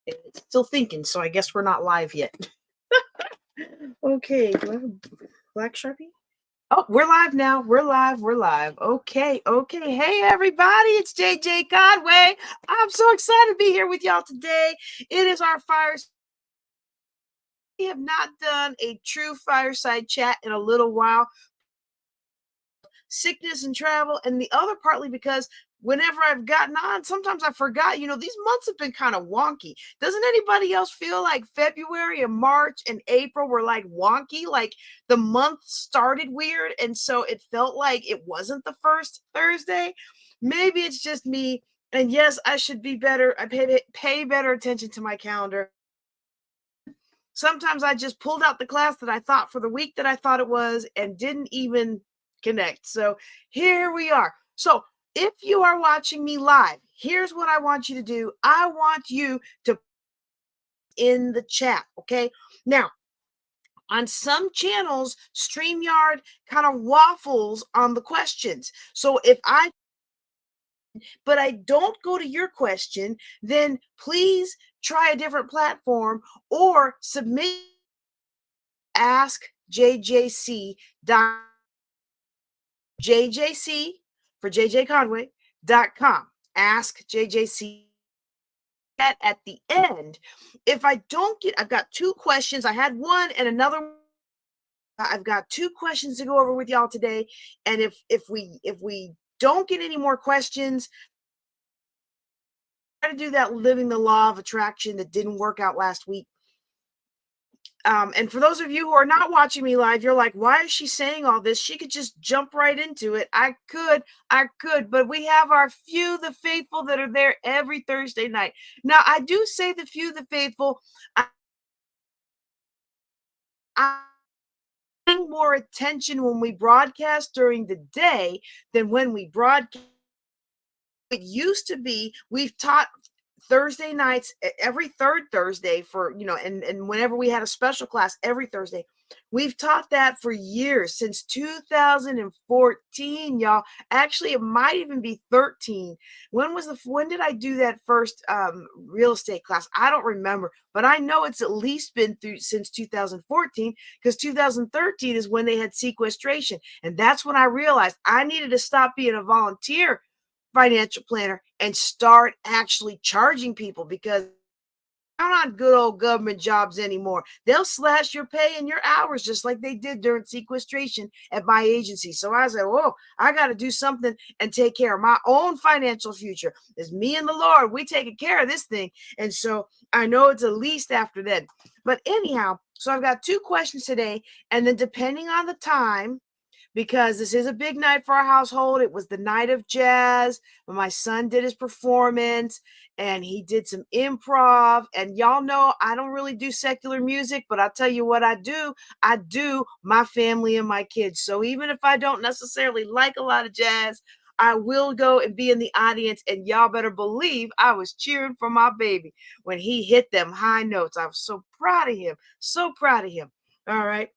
It's still thinking, so I guess we're not live yet. Okay, do I have a black Sharpie? Oh, we're live now. We're live. We're live. Okay, okay. Hey, everybody, it's JJ Conway. I'm so excited to be here with y'all today. It is our Fireside. We have not done a true Fireside chat in a little while. Sickness and travel, and the other partly because whenever I've gotten on, sometimes I forgot, these months have been kind of wonky. Doesn't anybody else feel like February and March and April were like wonky? Like the month started weird, and so it felt like it wasn't the first Thursday. Maybe it's just me. And yes, I should be better. I pay better attention to my calendar. Sometimes I just pulled out the class that I thought for the week that I thought it was and didn't even connect. So here we are. So if you are watching me live, here's what I want you to do. I want you to in the chat, okay? Now, on some channels, Streamyard kind of waffles on the questions. So if but I don't go to your question, then please try a different platform or submit askjjc. JJC for JJ Conway.com. askjjc. At the end, if I don't get, I've got two questions. I had one and another. I've got two questions to go over with y'all today. And if we don't get any more questions, try to do that living the law of attraction that didn't work out last week. And for those of you who are not watching me live, you're like, why is she saying all this? She could just jump right into it. I could, but we have our few, the faithful that are there every Thursday night. Now, I do say the few, the faithful. I paying more attention when we broadcast during the day than when we broadcast. It used to be we've taught Thursday nights every third Thursday for, and whenever we had a special class every Thursday. We've taught that for years, since 2014, y'all. Actually, it might even be 13. When did I do that first real estate class? I don't remember, but I know it's at least been through since 2014, because 2013 is when they had sequestration. And that's when I realized I needed to stop being a volunteer financial planner and start actually charging people, because not on good old government jobs anymore. They'll slash your pay and your hours just like they did during sequestration at my agency. So I said, whoa, I got to do something and take care of my own financial future. It's me and the Lord. We taking care of this thing. And so I know it's at least after then. But anyhow, so I've got two questions today. And then depending on the time, because this is a big night for our household. It was the night of jazz when my son did his performance, and he did some improv. And y'all know I don't really do secular music, but I'll tell you what I do. I do my family and my kids. So even if I don't necessarily like a lot of jazz, I will go and be in the audience, and y'all better believe I was cheering for my baby when he hit them high notes. I was so proud of him. So proud of him. All right.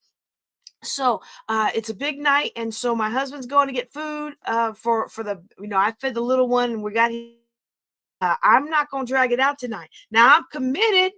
So it's a big night, and so my husband's going to get food for the, I fed the little one, and we got. I'm not going to drag it out tonight. Now I'm committed.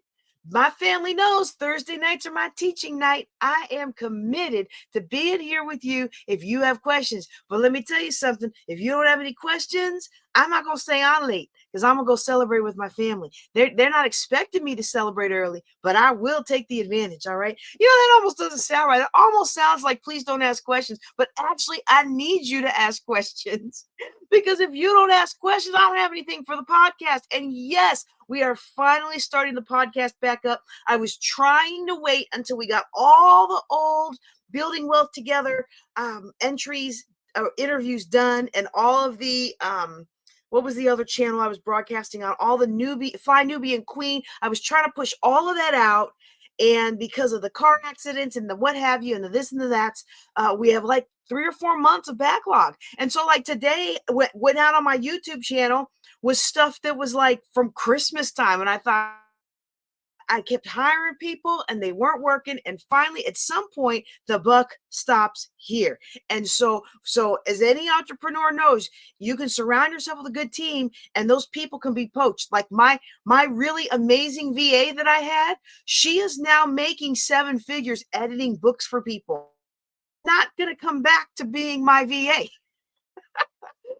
My family knows Thursday nights are my teaching night. I am committed to being here with you if you have questions. But let me tell you something. If you don't have any questions, I'm not going to stay on late, because I'm going to go celebrate with my family. They're not expecting me to celebrate early, but I will take the advantage, all right? That almost doesn't sound right. It almost sounds like please don't ask questions, but actually I need you to ask questions. Because if you don't ask questions, I don't have anything for the podcast. And yes, we are finally starting the podcast back up. I was trying to wait until we got all the old Building Wealth Together entries, interviews done, and all of the what was the other channel I was broadcasting on? All the Fly Newbie and Queen. I was trying to push all of that out. And because of the car accidents and the what have you and the this and the that's, we have like 3 or 4 months of backlog. And so like today went out on my YouTube channel was stuff that was like from Christmas time. And I thought, I kept hiring people and they weren't working. And finally, at some point, the buck stops here. And so as any entrepreneur knows, you can surround yourself with a good team and those people can be poached. Like my really amazing VA that I had, she is now making 7 figures editing books for people. Not going to come back to being my VA.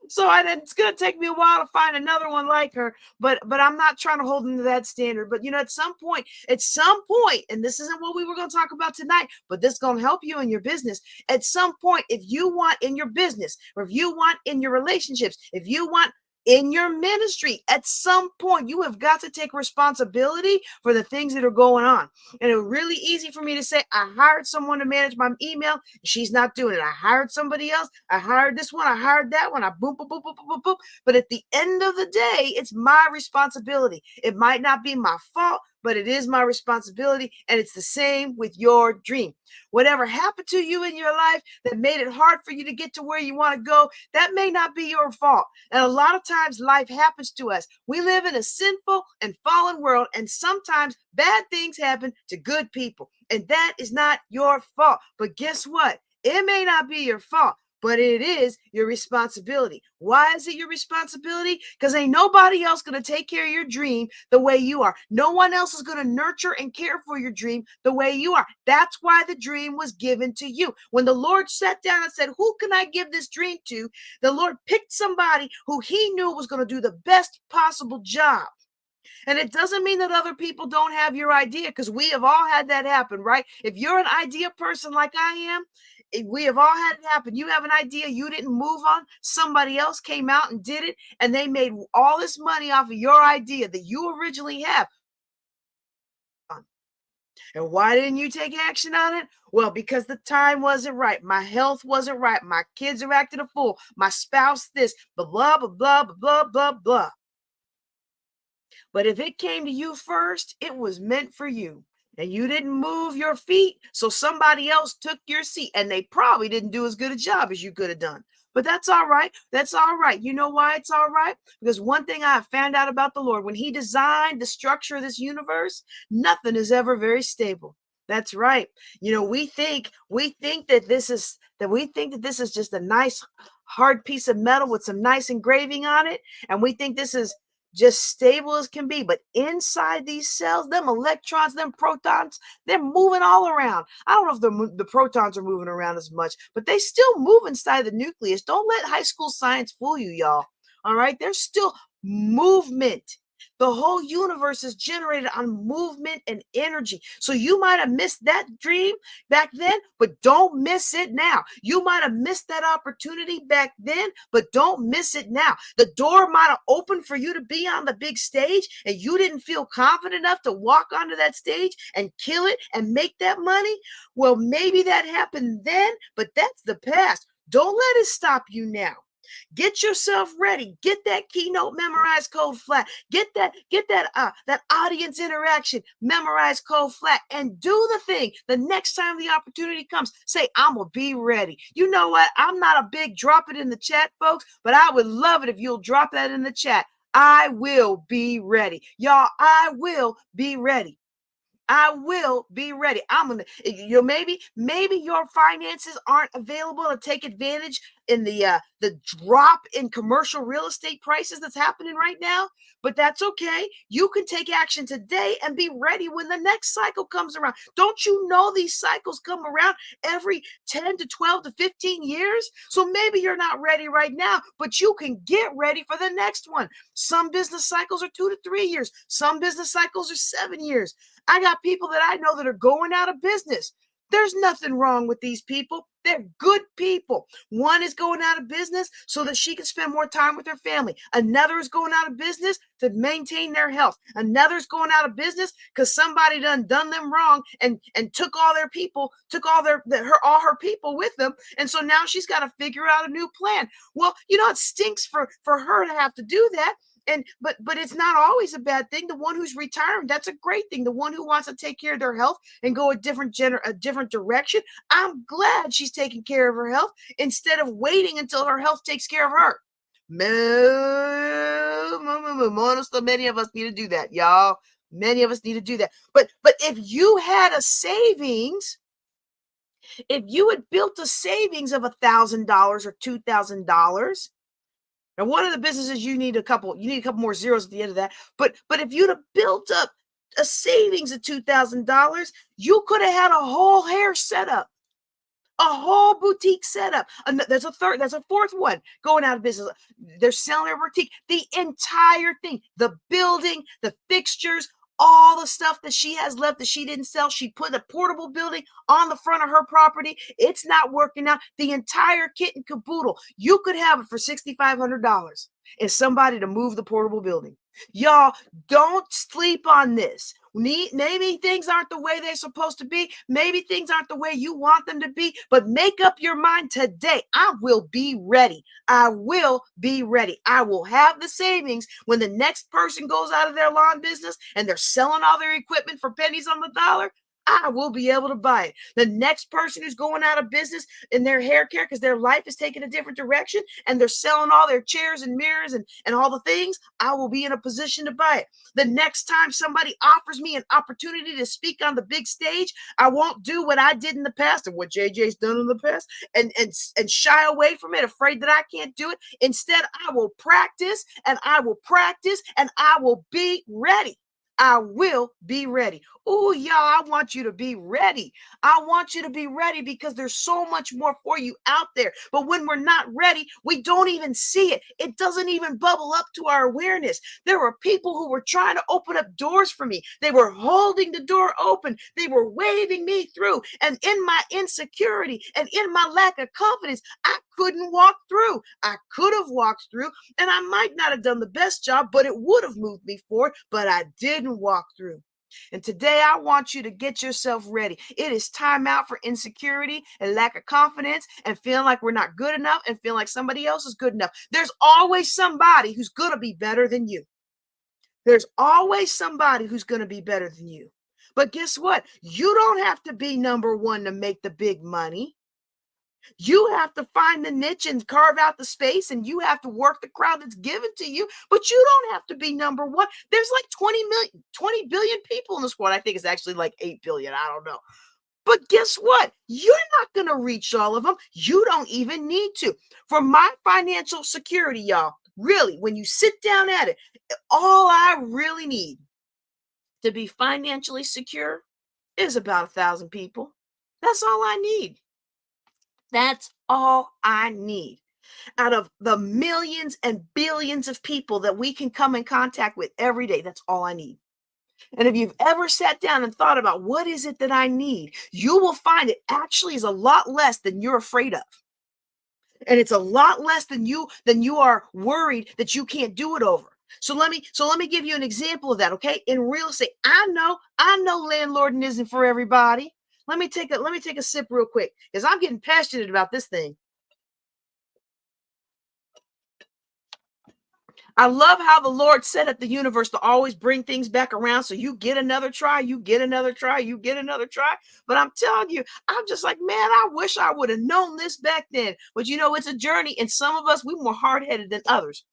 So it's going to take me a while to find another one like her, but I'm not trying to hold them to that standard. But at some point, and this isn't what we were going to talk about tonight, but this is going to help you in your business. At some point, if you want in your business, or if you want in your relationships, if you want in your ministry, at some point, you have got to take responsibility for the things that are going on. And it was really easy for me to say, I hired someone to manage my email. She's not doing it. I hired somebody else. I hired this one. I hired that one. I boom, boom, boom, boom, boom, boom, boom. But at the end of the day, it's my responsibility. It might not be my fault, but it is my responsibility. And it's the same with your dream. Whatever happened to you in your life that made it hard for you to get to where you want to go, that may not be your fault. And a lot of times life happens to us. We live in a sinful and fallen world, and sometimes bad things happen to good people. And that is not your fault. But guess what? It may not be your fault, but it is your responsibility. Why is it your responsibility? Because ain't nobody else going to take care of your dream the way you are. No one else is going to nurture and care for your dream the way you are. That's why the dream was given to you. When the Lord sat down and said, who can I give this dream to? The Lord picked somebody who he knew was going to do the best possible job. And it doesn't mean that other people don't have your idea, because we have all had that happen, right? If you're an idea person like I am, we have all had it happen. You have an idea you didn't move on. Somebody else came out and did it, and they made all this money off of your idea that you originally have. And why didn't you take action on it? Well, because the time wasn't right. My health wasn't right. My kids are acting a fool. My spouse this, blah, blah, blah, blah, blah, blah, blah. But if it came to you first, it was meant for you. And you didn't move your feet, so somebody else took your seat. And they probably didn't do as good a job as you could have done. But that's all right. That's all right. You know why it's all right? Because one thing I have found out about the Lord, when he designed the structure of this universe, nothing is ever very stable. That's right. We think that this is just a nice hard piece of metal with some nice engraving on it. And we think this is just stable as can be. But inside these cells, them electrons, them protons, they're moving all around. I don't know if the protons are moving around as much, but they still move inside the nucleus. Don't let high school science fool you, y'all. All right? There's still movement. The whole universe is generated on movement and energy. So you might have missed that dream back then, but don't miss it now. You might have missed that opportunity back then, but don't miss it now. The door might have opened for you to be on the big stage, and you didn't feel confident enough to walk onto that stage and kill it and make that money. Well, maybe that happened then, but that's the past. Don't let it stop you now. Get yourself ready. Get that keynote memorized cold flat. Get that audience interaction memorized cold flat, and do the thing. The next time the opportunity comes, say, I'm gonna be ready. You know what? I'm not a big drop it in the chat, folks, but I would love it if you'll drop that in the chat. I will be ready. Y'all, I will be ready. I will be ready. I'm gonna, maybe your finances aren't available to take advantage in the drop in commercial real estate prices that's happening right now, but that's okay. You can take action today and be ready when the next cycle comes around. Don't you know these cycles come around every 10 to 12 to 15 years? So maybe you're not ready right now, but you can get ready for the next one. Some business cycles are 2 to 3 years. Some business cycles are 7 years. I got people that I know that are going out of business. There's nothing wrong with these people. They're good people. One is going out of business so that she can spend more time with her family. Another is going out of business to maintain their health. Another is going out of business because somebody done them wrong and took all their people, took all her people with them. And so now she's got to figure out a new plan. Well, it stinks for her to have to do that. But it's not always a bad thing. The one who's retiring, that's a great thing. The one who wants to take care of their health and go a different direction, I'm glad she's taking care of her health instead of waiting until her health takes care of her. Many of us need to do that, y'all. Many of us need to do that. But if you had a savings, if you had built a savings of $1,000 or $2,000, now one of the businesses you need a couple more zeros at the end of that. But if you'd have built up a savings of $2,000, you could have had a whole hair setup, a whole boutique setup. And there's a fourth one going out of business. They're selling their boutique, the entire thing, the building, the fixtures, all the stuff that she has left that she didn't sell. She put a portable building on the front of her property. It's not working out. The entire kit and caboodle. You could have it for $6,500 and somebody to move the portable building. Y'all, don't sleep on this. Maybe things aren't the way they're supposed to be. Maybe things aren't the way you want them to be, but make up your mind today. I will be ready. I will be ready. I will have the savings when the next person goes out of their lawn business and they're selling all their equipment for pennies on the dollar. I will be able to buy it. The next person who's going out of business in their hair care because their life is taking a different direction and they're selling all their chairs and mirrors and all the things, I will be in a position to buy it. The next time somebody offers me an opportunity to speak on the big stage, I won't do what I did in the past and what JJ's done in the past and shy away from it, afraid that I can't do it. Instead, I will practice and I will practice and I will be ready. I will be ready. Oh, y'all, I want you to be ready. I want you to be ready because there's so much more for you out there. But when we're not ready, we don't even see it. It doesn't even bubble up to our awareness. There were people who were trying to open up doors for me. They were holding the door open. They were waving me through. And in my insecurity and in my lack of confidence, I couldn't walk through. I could have walked through and I might not have done the best job, but it would have moved me forward, but I didn't walk through. And today I want you to get yourself ready. It is time out for insecurity and lack of confidence and feeling like we're not good enough and feeling like somebody else is good enough. There's always somebody who's going to be better than you. There's always somebody who's going to be better than you. But guess what? You don't have to be number one to make the big money. You have to find the niche and carve out the space, and you have to work the crowd that's given to you, but you don't have to be number one. There's like 20 billion people in this world. I think it's actually like 8 billion. I don't know. But guess what? You're not going to reach all of them. You don't even need to. For my financial security, y'all, really, when you sit down at it, all I really need to be financially secure is about 1,000 people. That's all I need. That's all I need. Out of the millions and billions of people that we can come in contact with every day, that's all I need. And if you've ever sat down and thought about what is it that I need, you will find it actually is a lot less than you're afraid of. And it's a lot less than you are worried that you can't do it over. So let me give you an example of that, okay? In real estate, I know landlording isn't for everybody. Let me take a sip real quick because I'm getting passionate about this thing. I love how the Lord set up the universe to always bring things back around. So you get another try, you get another try, you get another try. But I'm telling you, I'm just like, man, I wish I would have known this back then. But you know, it's a journey. And some of us, we're more hard-headed than others.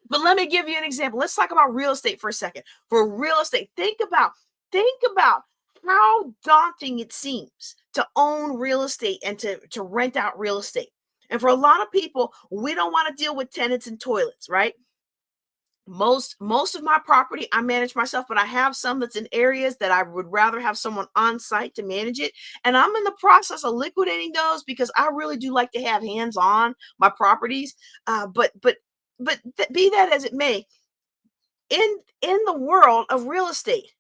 But let me give you an example. Let's talk about real estate for a second. For real estate, think about how daunting it seems to own real estate and to rent out real estate. And for a lot of people, we don't want to deal with tenants and toilets, right? Most of my property I manage myself, but I have some that's in areas that I would rather have someone on site to manage it. And I'm in the process of liquidating those because I really do like to have hands on my properties. But be that as it may, in the world of real estate,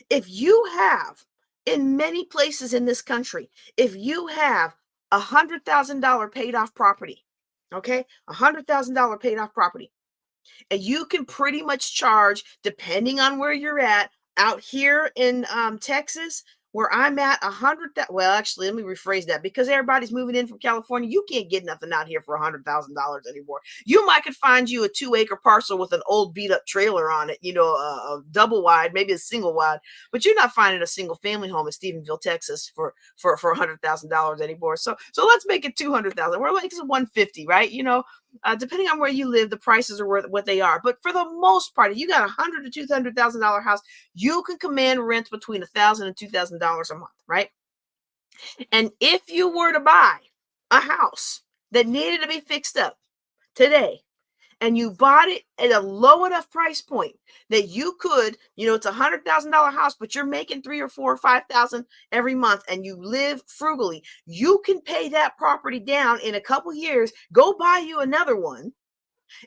if you have, in many places in this country, if you have $100,000 paid off property, okay, $100,000 paid off property, and you can pretty much charge, depending on where you're at, out here in Texas, where I'm at, well, actually, let me rephrase that, because everybody's moving in from California. You can't get nothing out here for $100,000 anymore. You might could find you a 2-acre parcel with an old beat up trailer on it, you know, a double wide, maybe a single wide, but you're not finding a single family home in Stephenville, Texas for $100,000 anymore. So let's make it 200,000. We're like, it's 150, right? You know, Depending on where you live, the prices are what they are. But for the most part, if you got $100,000 to $200,000 house, you can command rent between $1,000 and $2,000 a month, right? And if you were to buy a house that needed to be fixed up today, and you bought it at a low enough price point that you could, it's $100,000 house, but you're making 3 or 4 or 5,000 every month, and you live frugally, you can pay that property down in a couple years, go buy you another one,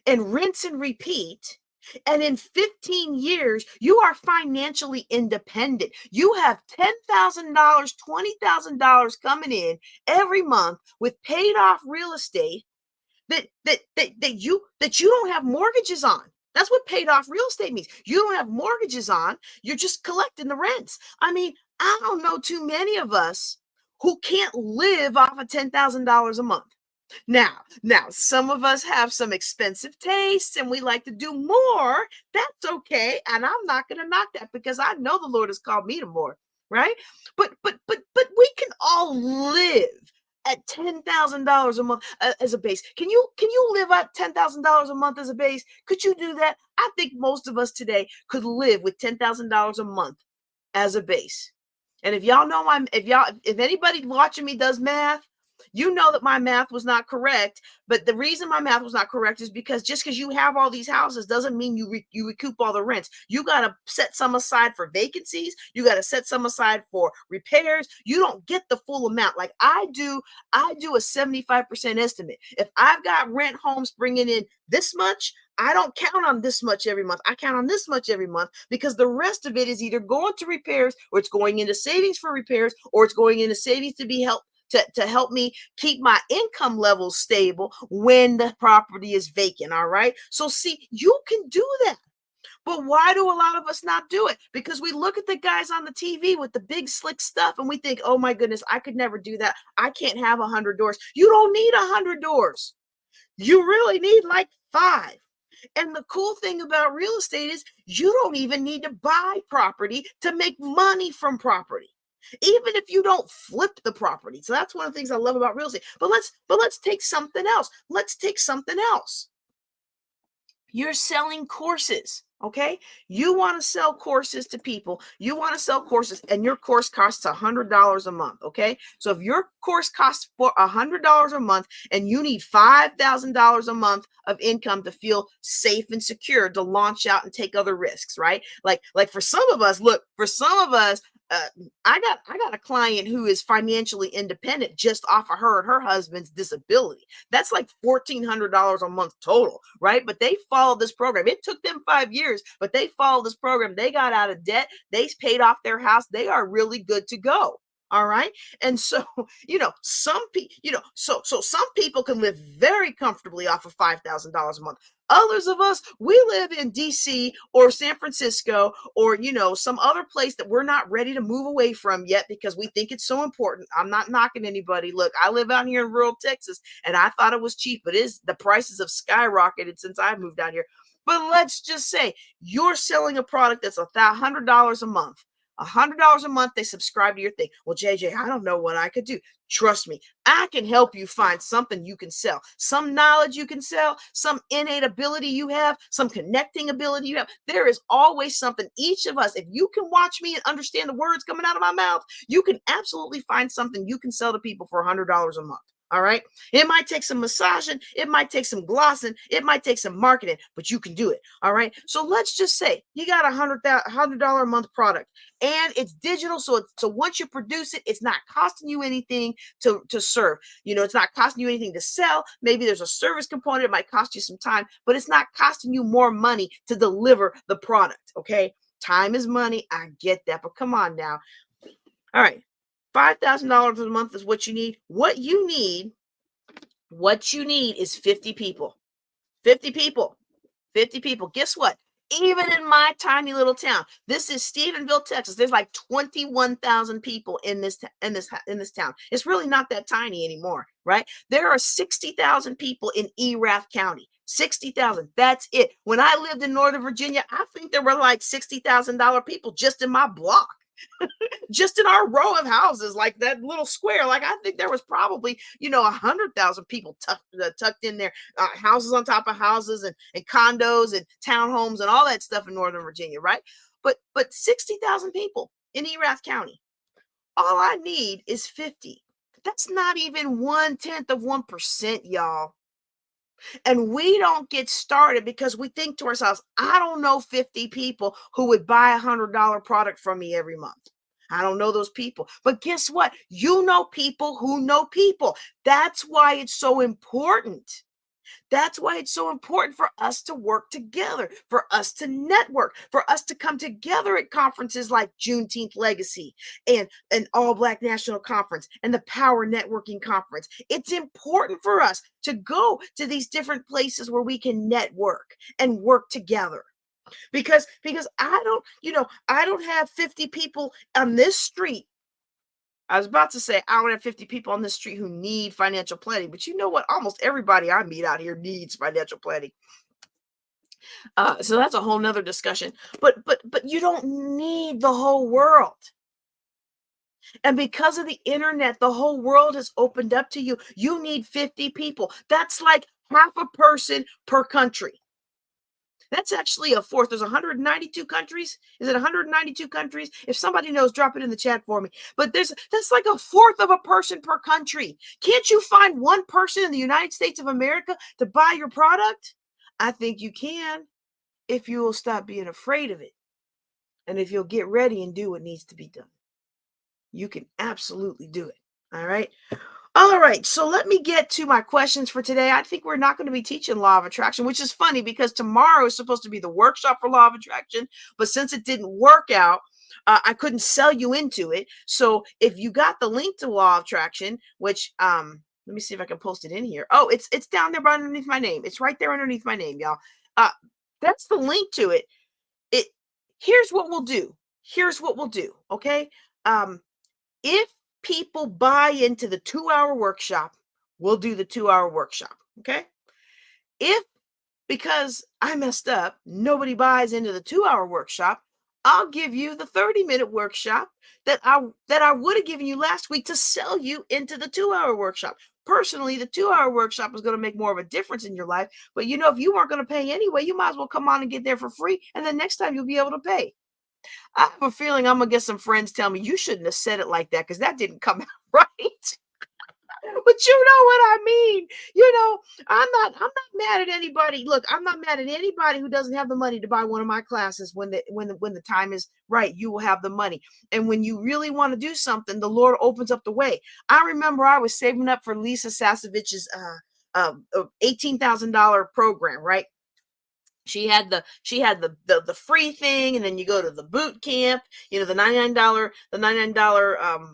and rinse and repeat. And in 15 years, you are financially independent. You have $10,000, $20,000 coming in every month with paid off real estate that you don't have mortgages on. That's what paid off real estate means. You don't have mortgages on. You're just collecting the rents. I mean, I don't know too many of us who can't live off of $10,000 a month. Now, some of us have some expensive tastes and we like to do more. That's okay. And I'm not going to knock that because I know the Lord has called me to more, right? But we can all live at $10,000 a month as a base. Can you live at $10,000 a month as a base? Could you do that? I think most of us today could live with $10,000 a month as a base. And if y'all know if anybody watching me does math, you know that my math was not correct. But the reason my math was not correct is because just because you have all these houses doesn't mean you recoup all the rents. You got to set some aside for vacancies. You got to set some aside for repairs. You don't get the full amount. Like I do a 75% estimate. If I've got rent homes bringing in this much, I don't count on this much every month. I count on this much every month because the rest of it is either going to repairs or it's going into savings for repairs or it's going into savings to help me keep my income levels stable when the property is vacant. All right. So see, you can do that. But why do a lot of us not do it? Because we look at the guys on the TV with the big slick stuff and we think, oh my goodness, I could never do that. I can't have 100 doors. You don't need 100 doors. You really need like 5. And the cool thing about real estate is you don't even need to buy property to make money from property, even if you don't flip the property. So that's one of the things I love about real estate. But let's take something else. You're selling courses. Okay. You want to sell courses to people. You want to sell courses and your course costs $100 a month. Okay. So if your course costs for $100 a month and you need $5,000 a month of income to feel safe and secure to launch out and take other risks, right? Like for some of us, I got a client who is financially independent just off of her and her husband's disability. That's like $1,400 a month total, right? But they followed this program. It took them 5 years, but they followed this program. They got out of debt. They paid off their house. They are really good to go. All right. And so, some people can live very comfortably off of $5,000 a month. Others of us, we live in DC or San Francisco or, some other place that we're not ready to move away from yet because we think it's so important. I'm not knocking anybody. Look, I live out here in rural Texas and I thought it was cheap, but the prices have skyrocketed since I moved down here. But let's just say you're selling a product that's $100 a month. $100 a month, they subscribe to your thing. Well, JJ, I don't know what I could do. Trust me, I can help you find something you can sell, some knowledge you can sell, some innate ability you have, some connecting ability you have. There is always something. Each of us, if you can watch me and understand the words coming out of my mouth, you can absolutely find something you can sell to people for $100 a month. All right. It might take some massaging. It might take some glossing. It might take some marketing, but you can do it. All right. So let's just say you got $100 a month product and it's digital. So once you produce it, it's not costing you anything to serve. It's not costing you anything to sell. Maybe there's a service component. It might cost you some time, but it's not costing you more money to deliver the product. Okay. Time is money. I get that, but come on now. All right. $5,000 a month is what you need. What you need is 50 people. 50 people. 50 people. Guess what? Even in my tiny little town, this is Stephenville, Texas. There's like 21,000 people in this town. It's really not that tiny anymore, right? There are 60,000 people in Erath County. 60,000. That's it. When I lived in Northern Virginia, I think there were like $60,000 people just in my block. Just in our row of houses, like that little square, like I think there was probably 100,000 people tucked in there, houses on top of houses and condos and townhomes and all that stuff in Northern Virginia, right? But 60,000 people in Erath County. All I need is 50. That's not even 1/10 of 1%, y'all. And we don't get started because we think to ourselves, I don't know 50 people who would buy $100 product from me every month. I don't know those people. But guess what? You know people who know people. That's why it's so important. That's why it's so important for us to work together, for us to network, for us to come together at conferences like Juneteenth Legacy and All Black National Conference and the Power Networking Conference. It's important for us to go to these different places where we can network and work together. Because I don't have 50 people on this street. I was about to say I don't have 50 people on the street who need financial planning, but you know what? Almost everybody I meet out here needs financial planning. So that's a whole nother discussion. But you don't need the whole world. And because of the internet, the whole world has opened up to you. You need 50 people. That's like half a person per country. That's actually a fourth. There's 192 countries. Is it 192 countries? If somebody knows, drop it in the chat for me. But that's like a fourth of a person per country. Can't you find one person in the United States of America to buy your product? I think you can if you will stop being afraid of it. And if you'll get ready and do what needs to be done. You can absolutely do it. All right. All right, so let me get to my questions for today. I think we're not going to be teaching law of attraction, which is funny because tomorrow is supposed to be the workshop for law of attraction. But since it didn't work out, I couldn't sell you into it. So if you got the link to law of attraction, which let me see if I can post it in here. Oh, it's down there underneath my name. It's right there underneath my name, y'all. That's the link to it. Here's what we'll do. Here's what we'll do. Okay. If people buy into the 2-hour workshop, we'll do the 2-hour workshop. Okay. If because I messed up, nobody buys into the 2-hour workshop, I'll give you the 30-minute workshop that I would have given you last week to sell you into the 2-hour workshop. Personally, the 2-hour workshop is going to make more of a difference in your life. But if you weren't going to pay anyway, you might as well come on and get there for free. And then next time you'll be able to pay. I have a feeling I'm gonna get some friends tell me you shouldn't have said it like that because that didn't come out right. But you know what I mean. I'm not mad at anybody. Look, I'm not mad at anybody who doesn't have the money to buy one of my classes when the time is right. You will have the money. And when you really want to do something, the Lord opens up the way. I remember I was saving up for Lisa Sasovich's $18,000 program, right? She had the free thing, and then you go to the boot camp, the $99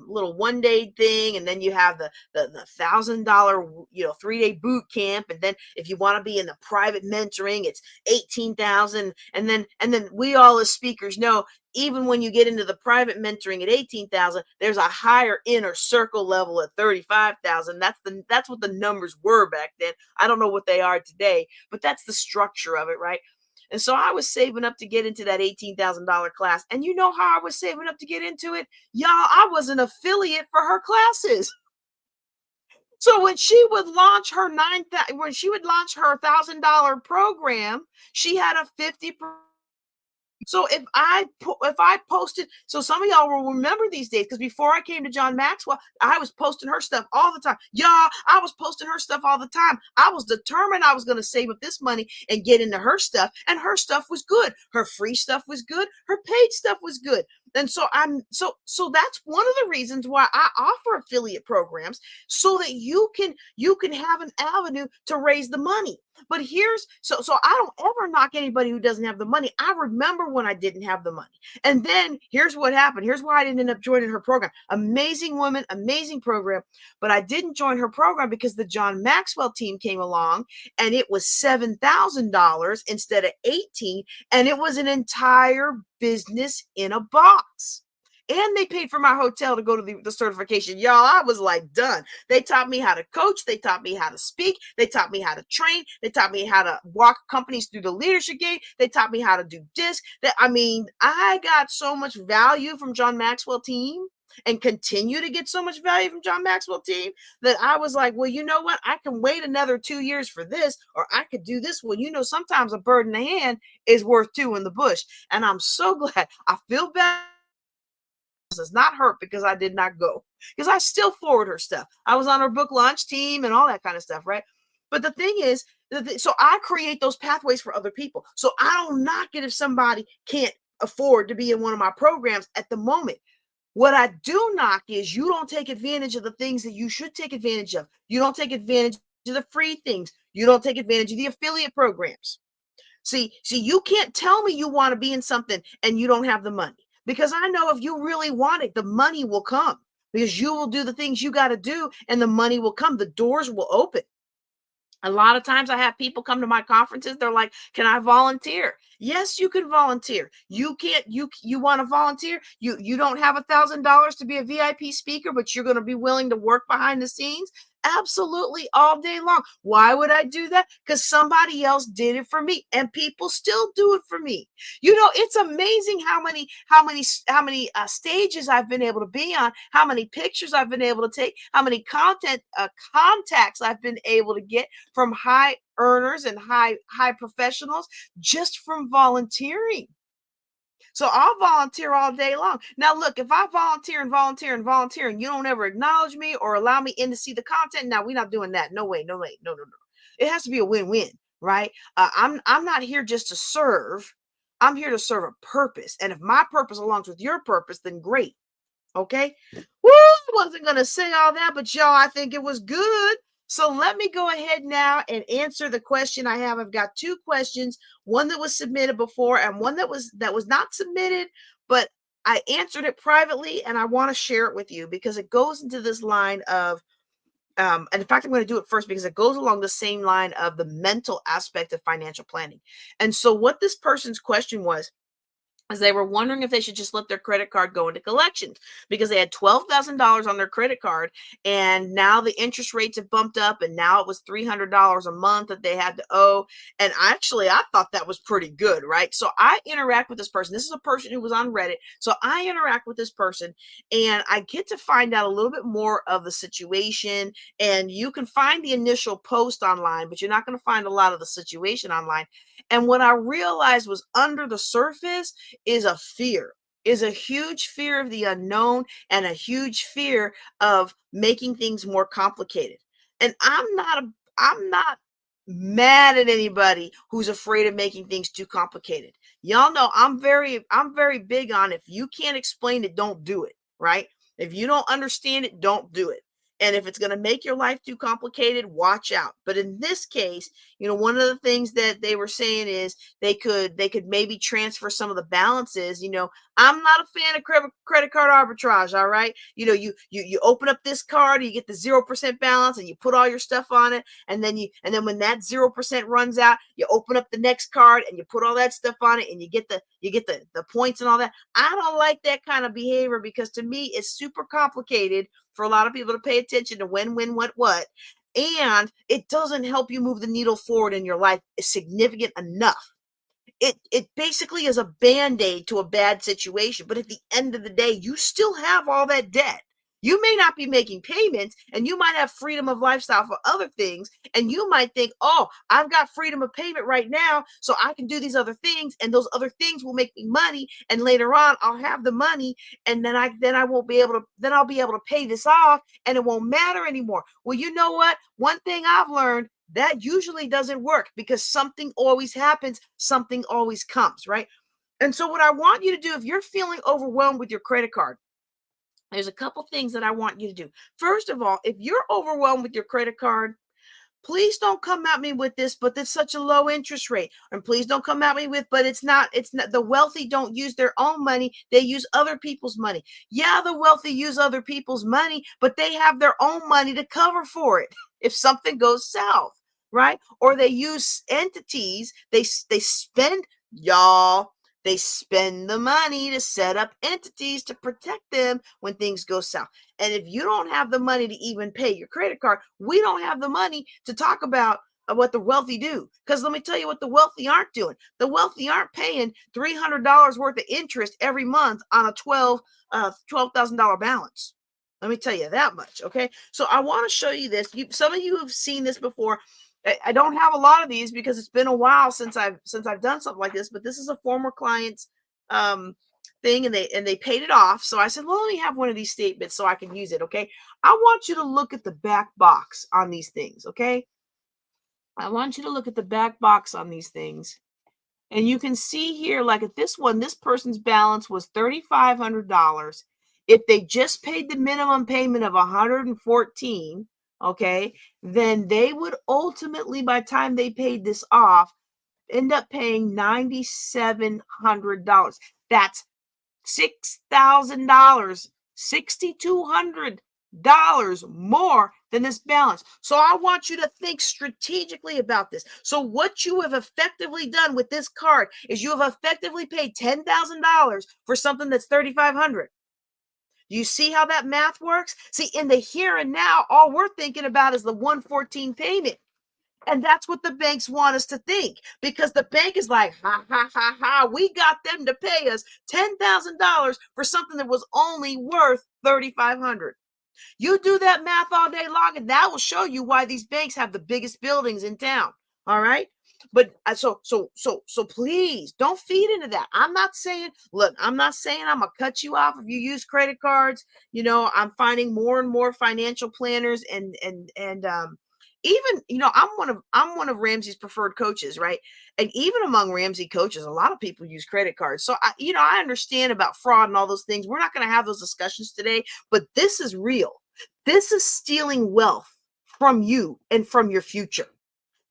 little 1-day thing, and then you have the $1,000 3-day boot camp, and then if you want to be in the private mentoring, it's 18,000, and then we all as speakers know, even when you get into the private mentoring at 18,000, there's a higher inner circle level at 35,000. That's what the numbers were back then. I don't know what they are today, but that's the structure of it, right? And so I was saving up to get into that $18,000 class. And you know how I was saving up to get into it? Y'all, I was an affiliate for her classes. So when she would launch her $1,000 program, she had a 50%. So if I posted, so some of y'all will remember these days, because before I came to John Maxwell, I was posting her stuff all the time. Y'all, I was posting her stuff all the time. I was determined I was going to save up this money and get into her stuff, and her stuff was good. Her free stuff was good. Her paid stuff was good. And so so that's one of the reasons why I offer affiliate programs, so that you can have an avenue to raise the money. But so I don't ever knock anybody who doesn't have the money. I remember when I didn't have the money. And then here's what happened. Here's why I didn't end up joining her program. Amazing woman, amazing program. But I didn't join her program because the John Maxwell team came along, and it was $7,000 instead of $18,000. And it was an entire business in a box. And they paid for my hotel to go to the certification. Y'all, I was like done. They taught me how to coach. They taught me how to speak. They taught me how to train. They taught me how to walk companies through the leadership gate. They taught me how to do disc. I mean, I got so much value from John Maxwell team and continue to get so much value from John Maxwell team that I was like, well, you know what? I can wait another 2 years for this, or I could do this one. You know, sometimes a bird in the hand is worth two in the bush. And I'm so glad. I feel bad does not hurt because I did not go, because I still forward her stuff. I was on her book launch team and all that kind of stuff, right? But the thing is, so I create those pathways for other people. So I don't knock it if somebody can't afford to be in one of my programs at the moment. What I do knock is you don't take advantage of the things that you should take advantage of. You don't take advantage of the free things. You don't take advantage of the affiliate programs. See, you can't tell me you want to be in something and you don't have the money. Because I know if you really want it, the money will come because you will do the things you got to do and the money will come. The doors will open. A lot of times I have people come to my conferences. They're like, can I volunteer? Yes, you can volunteer. You can't, you want to volunteer. You don't have $1,000 to be a VIP speaker, but you're going to be willing to work behind the scenes. Absolutely, all day long. Why would I do that? Because somebody else did it for me, and people still do it for me. You know, it's amazing how many stages I've been able to be on, how many pictures I've been able to take, how many contacts I've been able to get from high earners and high professionals just from volunteering. So I'll volunteer all day long. Now, look, if I volunteer and volunteer and volunteer and you don't ever acknowledge me or allow me in to see the content, now we're not doing that. No way, no way, no, no, no. It has to be a win-win, right? I'm not here just to serve. I'm here to serve a purpose. And if my purpose aligns with your purpose, then great. Okay. Woo, I wasn't going to say all that, but y'all, I think it was good. So let me go ahead now and answer the question I have. I've got two questions, one that was submitted before and one that was not submitted, but I answered it privately and I want to share it with you because it goes into this line of, and in fact, I'm going to do it first because it goes along the same line of the mental aspect of financial planning. And so what this person's question was, as they were wondering if they should just let their credit card go into collections because they had $12,000 on their credit card and now the interest rates have bumped up and now it was $300 a month that they had to owe. And actually, I thought that was pretty good, right? So I interact with this person. This is a person who was on Reddit. So I interact with this person and I get to find out a little bit more of the situation. And you can find the initial post online, but you're not going to find a lot of the situation online. And what I realized was under the surface is a fear, is a huge fear of the unknown and a huge fear of making things more complicated. And I'm not mad at anybody who's afraid of making things too complicated. Y'all know I'm very big on if you can't explain it, don't do it, right? If you don't understand it, don't do it. And if it's going to make your life too complicated, watch out. But in this case, you know, one of the things that they were saying is they could maybe transfer some of the balances. You know, I'm not a fan of credit card arbitrage. All right. You know, you open up this card, you get the 0% balance and you put all your stuff on it. And then when that 0% runs out, you open up the next card and you put all that stuff on it and you get the points and all that. I don't like that kind of behavior because to me, it's super complicated for a lot of people to pay attention to when, what, and it doesn't help you move the needle forward in your life significant enough. It basically is a band-aid to a bad situation, but at the end of the day, you still have all that debt. You may not be making payments and you might have freedom of lifestyle for other things. And you might think, oh, I've got freedom of payment right now, so I can do these other things. And those other things will make me money. And later on, I'll have the money. And then I'll be able to pay this off and it won't matter anymore. Well, you know what? One thing I've learned, that usually doesn't work because something always happens. Something always comes, right? And so what I want you to do, if you're feeling overwhelmed with your credit card, there's a couple things that I want you to do. First of all, if you're overwhelmed with your credit card, please don't come at me with this, but it's such a low interest rate. And please don't come at me with, but it's not, the wealthy don't use their own money. They use other people's money. Yeah, the wealthy use other people's money, but they have their own money to cover for it if something goes south, right? Or they use entities, they spend, y'all, They spend the money to set up entities to protect them when things go south. And if you don't have the money to even pay your credit card, we don't have the money to talk about what the wealthy do. Because let me tell you what the wealthy aren't doing. The wealthy aren't paying $300 worth of interest every month on a $12,000 balance. Let me tell you that much. Okay. So I want to show you this. Some of you have seen this before. I don't have a lot of these because it's been a while since I've done something like this, but this is a former client's um thing, and they paid it off. So I said, well, let me have one of these statements so I can use it. Okay. I want you to look at the back box on these things. Okay. I want you to look at the back box on these things. And you can see here, like at this one, this person's balance was $3,500. If they just paid the minimum payment of $114, okay, then they would ultimately, by the time they paid this off, end up paying $9,700. That's $6,000, $6,200 more than this balance. So I want you to think strategically about this. So what you have effectively done with this card is you have effectively paid $10,000 for something that's $3,500. You see how that math works? See, in the here and now, all we're thinking about is the 114 payment. And that's what the banks want us to think, because the bank is like, ha, ha, ha, ha, we got them to pay us $10,000 for something that was only worth $3,500. You do that math all day long, and that will show you why these banks have the biggest buildings in town. All right. But so please don't feed into that. I'm not saying I'm gonna cut you off if you use credit cards. I'm finding more and more financial planners and even, I'm one of Ramsey's preferred coaches, right? And even among Ramsey coaches, a lot of people use credit cards. So I understand about fraud and all those things. We're not going to have those discussions today, but this is real. This is stealing wealth from you and from your future.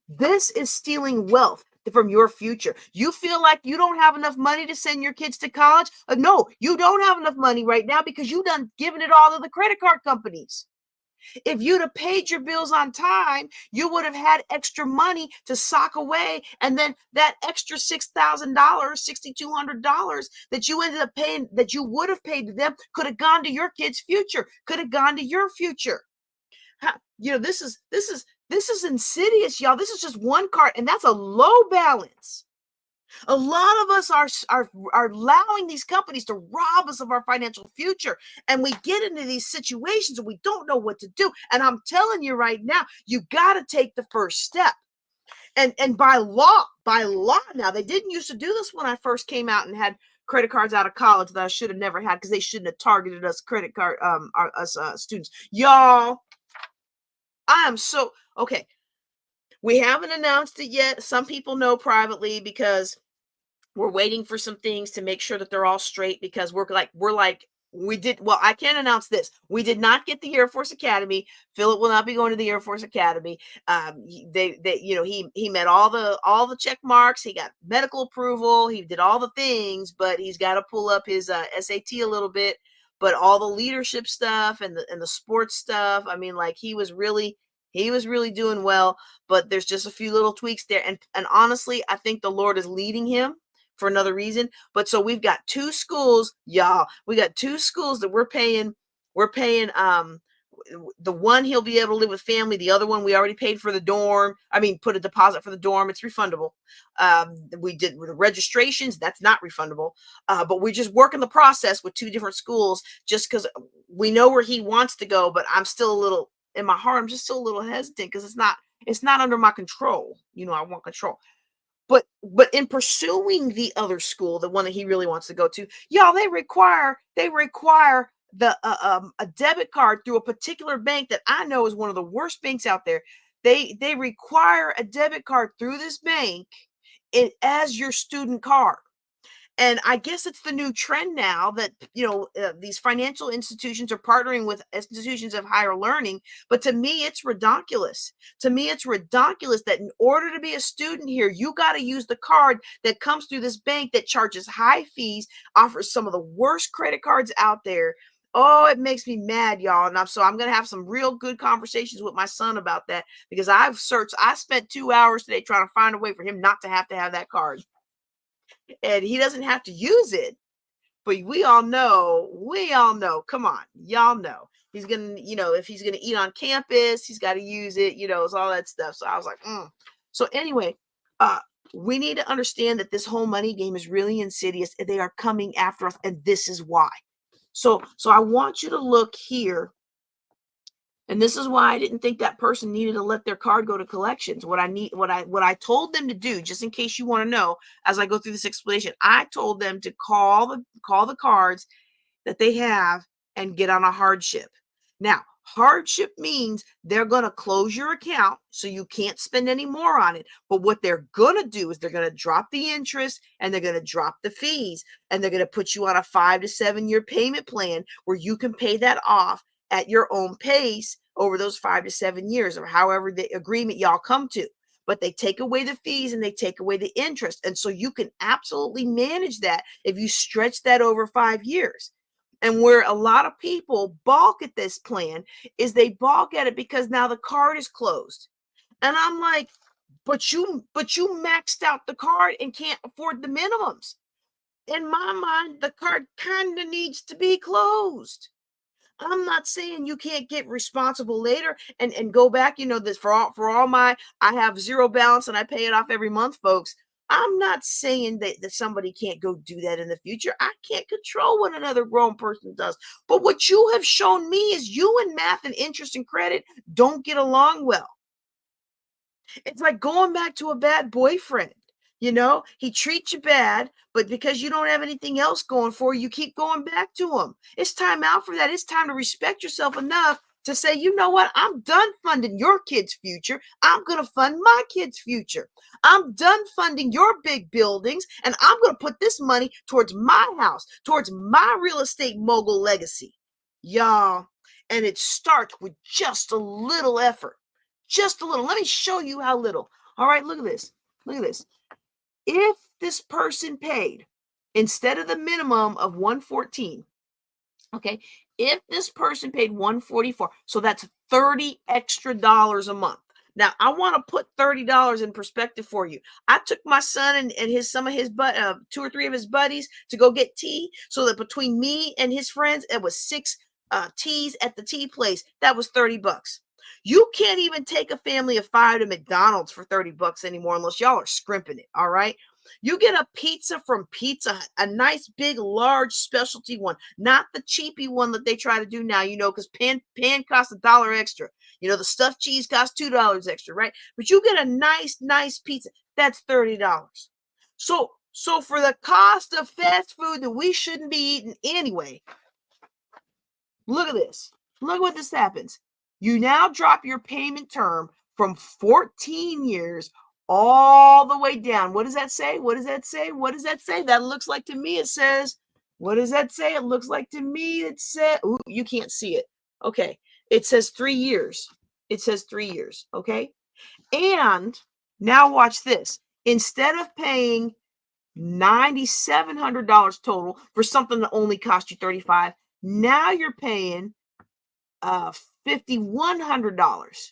This is stealing wealth from your future. You feel like you don't have enough money to send your kids to college? No, you don't have enough money right now because you done given it all to the credit card companies. If you'd have paid your bills on time, you would have had extra money to sock away. And then that extra $6,000, $6,200 that you ended up paying, that you would have paid to them, could have gone to your kid's future, could have gone to your future. This is insidious, y'all. This is just one card, and that's a low balance. A lot of us are allowing these companies to rob us of our financial future, and we get into these situations and we don't know what to do. And I'm telling you right now, you got to take the first step. And by law now, they didn't used to do this when I first came out and had credit cards out of college that I should have never had, because they shouldn't have targeted us credit card us students. Y'all, I am so okay. We haven't announced it yet. Some people know privately because we're waiting for some things to make sure that they're all straight, because I can't announce this. We did not get the Air Force Academy. Philip will not be going to the Air Force Academy. He met all the check marks. He got medical approval. He did all the things, but he's got to pull up his SAT a little bit. But all the leadership stuff and the sports stuff, I mean, like he was really doing well, but there's just a few little tweaks there. And honestly, I think the Lord is leading him for another reason. But so we've got two schools, y'all. We got two schools that we're paying. The one he'll be able to live with family. The other one we already paid for the dorm. I mean, put a deposit for the dorm. It's refundable. We did the registrations. That's not refundable. But we're just working the process with two different schools, just because we know where he wants to go. But I'm still a little, in my heart, I'm just still a little hesitant because it's not under my control. I want control. But in pursuing the other school, the one that he really wants to go to, y'all, they require the a debit card through a particular bank that I know is one of the worst banks out there. They require a debit card through this bank as your student card. And I guess it's the new trend now that, these financial institutions are partnering with institutions of higher learning. But to me, it's ridiculous. To me, it's ridiculous that in order to be a student here, you got to use the card that comes through this bank that charges high fees, offers some of the worst credit cards out there. Oh, it makes me mad, y'all. And I'm going to have some real good conversations with my son about that, because I spent 2 hours today trying to find a way for him not to have that card. and he doesn't have to use it. But we all know, come on, y'all know. He's gonna, if he's gonna eat on campus, he's got to use it, it's all that stuff. So I was like, So anyway, uh, we need to understand that this whole money game is really insidious, and they are coming after us, and this is why. So I want you to look here. And this is why I didn't think that person needed to let their card go to collections. What I told them to do, just in case you want to know, as I go through this explanation, I told them to call the cards that they have and get on a hardship. Now, hardship means they're going to close your account so you can't spend any more on it. But what they're going to do is they're going to drop the interest and they're going to drop the fees, and they're going to put you on a 5 to 7 year payment plan where you can pay that off at your own pace over those 5 to 7 years, or however the agreement y'all come to. But they take away the fees and they take away the interest. And so you can absolutely manage that if you stretch that over 5 years. And where a lot of people balk at this plan is they balk at it because now the card is closed. And I'm like, but you maxed out the card and can't afford the minimums. In my mind, the card kind of needs to be closed. I'm not saying you can't get responsible later and go back, this for all my, I have zero balance and I pay it off every month, folks. I'm not saying that somebody can't go do that in the future. I can't control what another grown person does. But what you have shown me is you and math and interest and credit don't get along well. It's like going back to a bad boyfriend. He treats you bad, but because you don't have anything else going for you, keep going back to him. It's time out for that. It's time to respect yourself enough to say, you know what? I'm done funding your kid's future. I'm going to fund my kid's future. I'm done funding your big buildings, and I'm going to put this money towards my house, towards my real estate mogul legacy. Y'all, and it starts with just a little effort. Just a little. Let me show you how little. All right, look at this. Look at this. If this person paid, instead of the minimum of 114, okay, if this person paid 144, so that's $30 extra a month. Now, I want to put $30 in perspective for you. I took my son and some of his 2 or 3 of his buddies to go get tea, so that between me and his friends, it was 6 teas at the tea place. That was $30. You can't even take a family of 5 to McDonald's for $30 anymore unless y'all are scrimping it, all right? You get a pizza from Pizza Hut, a nice, big, large specialty one, not the cheapy one that they try to do now, because pan costs $1 extra. The stuffed cheese costs $2 extra, right? But you get a nice pizza. That's $30. So for the cost of fast food that we shouldn't be eating anyway, look at this. Look what this happens. You now drop your payment term from 14 years all the way down. What does that say? What does that say? What does that say? That looks like to me it says, what does that say? It looks like to me it says, ooh, you can't see it. Okay. It says 3 years. It says 3 years. Okay. And now watch this. Instead of paying $9,700 total for something that only cost you $35, now you're paying $5,100.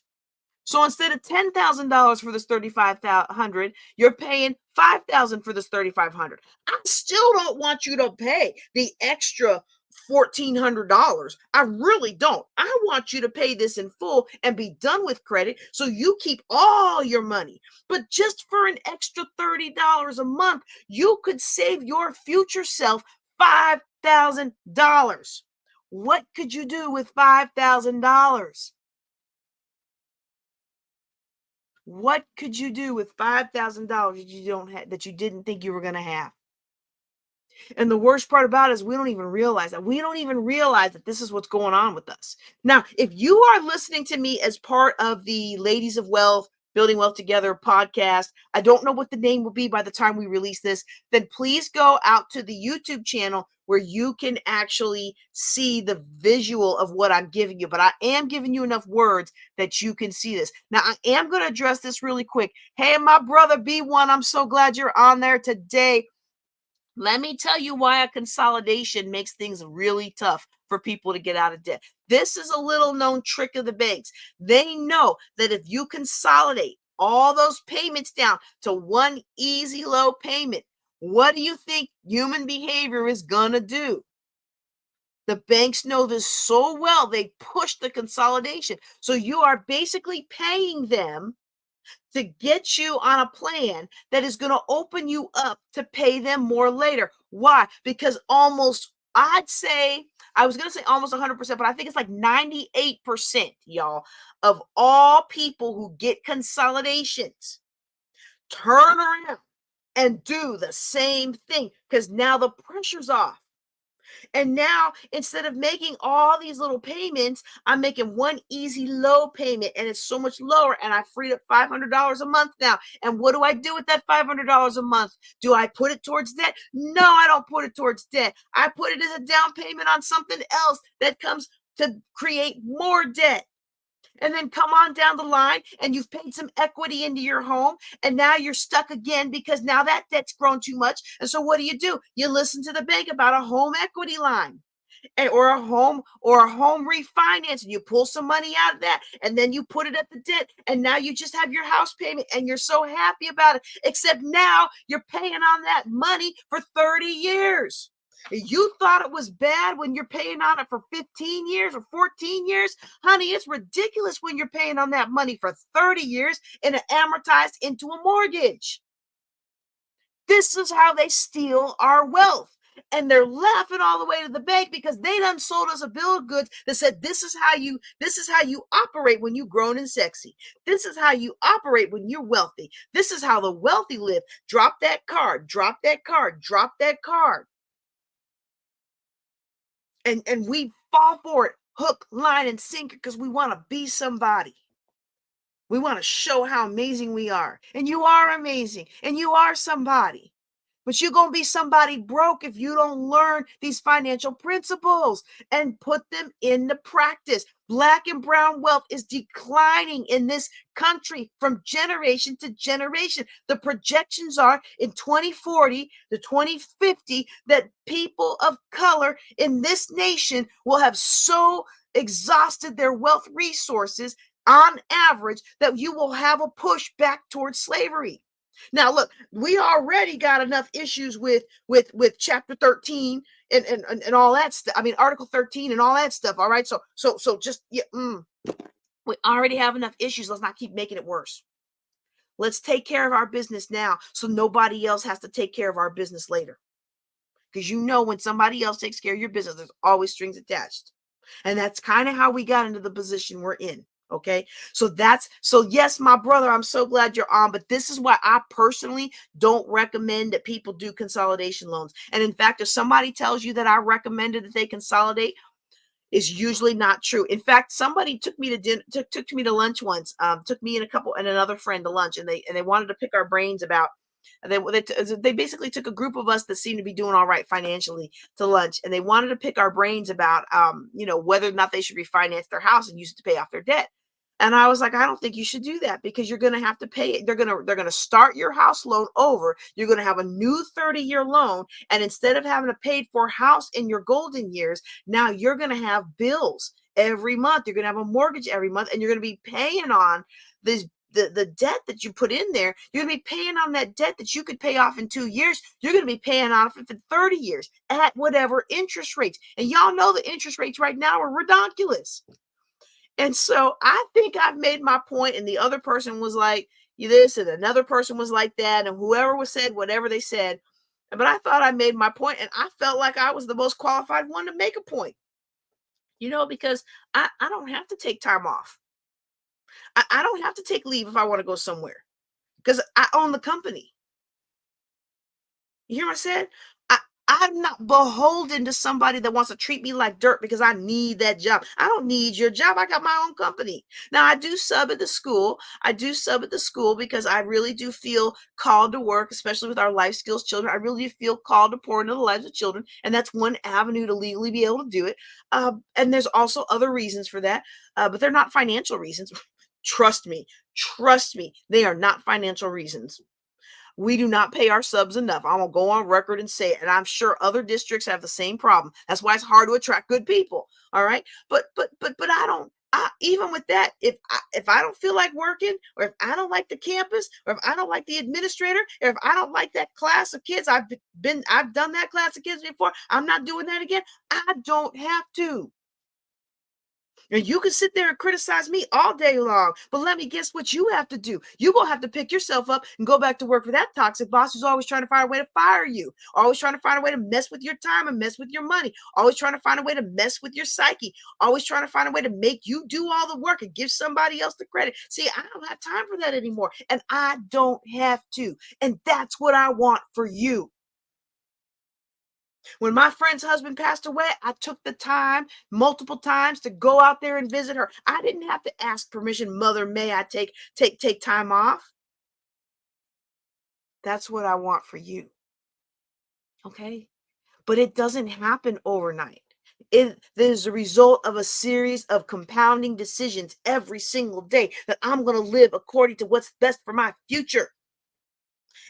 So instead of $10,000 for this $3,500, you're paying $5,000 for this $3,500. I still don't want you to pay the extra $1,400. I really don't. I want you to pay this in full and be done with credit so you keep all your money. But just for an extra $30 a month, you could save your future self $5,000. What could you do with $5,000? What could you do with $5,000 that you didn't think you were going to have? And the worst part about it is we don't even realize that. We don't even realize that this is what's going on with us. Now, if you are listening to me as part of the Ladies of Wealth, Building Wealth Together podcast, I don't know what the name will be by the time we release this, then please go out to the YouTube channel where you can actually see the visual of what I'm giving you. But I am giving you enough words that you can see this. Now, I am going to address this really quick. Hey, my brother B1, I'm so glad you're on there today. Let me tell you why a consolidation makes things really tough for people to get out of debt. This is a little known trick of the banks. They know that if you consolidate all those payments down to one easy low payment, What do you think human behavior is going to do? The banks know this so well, they push the consolidation. So you are basically paying them to get you on a plan that is going to open you up to pay them more later. Why? Because almost, I'd say, I was going to say almost 100%, but I think it's like 98%, y'all, of all people who get consolidations turn around and do the same thing because now the pressure's off. And now instead of making all these little payments, I'm making one easy low payment and it's so much lower. And I freed up $500 a month now. And what do I do with that $500 a month? Do I put it towards debt? No, I don't put it towards debt. I put it as a down payment on something else that comes to create more debt. And then come on down the line and you've paid some equity into your home and now you're stuck again because now that debt's grown too much. And so what do? You listen to the bank about a home equity line or a home refinance, and you pull some money out of that and then you put it at the debt and now you just have your house payment and you're so happy about it, except now you're paying on that money for 30 years. You thought it was bad when you're paying on it for 15 years or 14 years. Honey, it's ridiculous when you're paying on that money for 30 years and it amortized into a mortgage. This is how they steal our wealth. And they're laughing all the way to the bank because they done sold us a bill of goods that said this is how you operate when you grown and sexy. This is how you operate when you're wealthy. This is how the wealthy live. Drop that card, drop that card, drop that card. And we fall for it hook, line, and sinker because we want to be somebody. We want to show how amazing we are. And you are amazing. And you are somebody. But you're going to be somebody broke if you don't learn these financial principles and put them into practice. Black and brown wealth is declining in this country from generation to generation. The projections are in 2040 to 2050 that people of color in this nation will have so exhausted their wealth resources on average that you will have a push back towards slavery. Now, look, we already got enough issues with Chapter 13 and all that stuff. I mean, Article 13 and all that stuff. All right, so just we already have enough issues. Let's not keep making it worse. Let's take care of our business now, so nobody else has to take care of our business later. Because you know, when somebody else takes care of your business, there's always strings attached, and that's kind of how we got into the position we're in. Okay, so yes, my brother, I'm so glad you're on, but this is why I personally don't recommend that people do consolidation loans. And in fact, if somebody tells you that I recommended that they consolidate, is usually not true. In fact, somebody took me to dinner, took me to lunch once, took me and another friend to lunch, and they wanted to pick our brains about. They basically took a group of us that seemed to be doing all right financially to lunch, and they wanted to pick our brains about whether or not they should refinance their house and use it to pay off their debt. And I was like, I don't think you should do that because you're going to have to pay it. They're going to start your house loan over. You're going to have a new 30-year loan. And instead of having a paid for house in your golden years, now you're going to have bills every month. You're going to have a mortgage every month, and you're going to be paying on the debt that you put in there. You're going to be paying on that debt that you could pay off in 2 years. You're going to be paying off it for 30 years at whatever interest rates. And y'all know the interest rates right now are ridiculous. And so I think I've made my point, and the other person was like this, and another person was like that, and whoever was said whatever they said. But I thought I made my point, and I felt like I was the most qualified one to make a point. Because I don't have to take time off. I don't have to take leave if I want to go somewhere because I own the company. You hear what I said? I'm not beholden to somebody that wants to treat me like dirt because I need that job. I don't need your job. I got my own company. Now, I do sub at the school. Because I really do feel called to work, especially with our life skills children. I really do feel called to pour into the lives of children. And that's one avenue to legally be able to do it. And there's also other reasons for that, but they're not financial reasons. Trust me. They are not financial reasons. We do not pay our subs enough. I'm going to go on record and say it. And I'm sure other districts have the same problem. That's why it's hard to attract good people. All right. But I don't Even with that, if I don't feel like working, or if I don't like the campus, or if I don't like the administrator, or if I don't like that class of kids, I've done that class of kids before. I'm not doing that again. I don't have to. And you can sit there and criticize me all day long, but let me guess what you have to do. You're going to have to pick yourself up and go back to work for that toxic boss who's always trying to find a way to fire you, always trying to find a way to mess with your time and mess with your money, always trying to find a way to mess with your psyche, always trying to find a way to make you do all the work and give somebody else the credit. See, I don't have time for that anymore, and I don't have to. And that's what I want for you. When my friend's husband passed away, I took the time multiple times to go out there and visit her. I didn't have to ask permission, Mother, may I take time off? That's what I want for you. Okay? But it doesn't happen overnight. It is a result of a series of compounding decisions every single day that I'm going to live according to what's best for my future.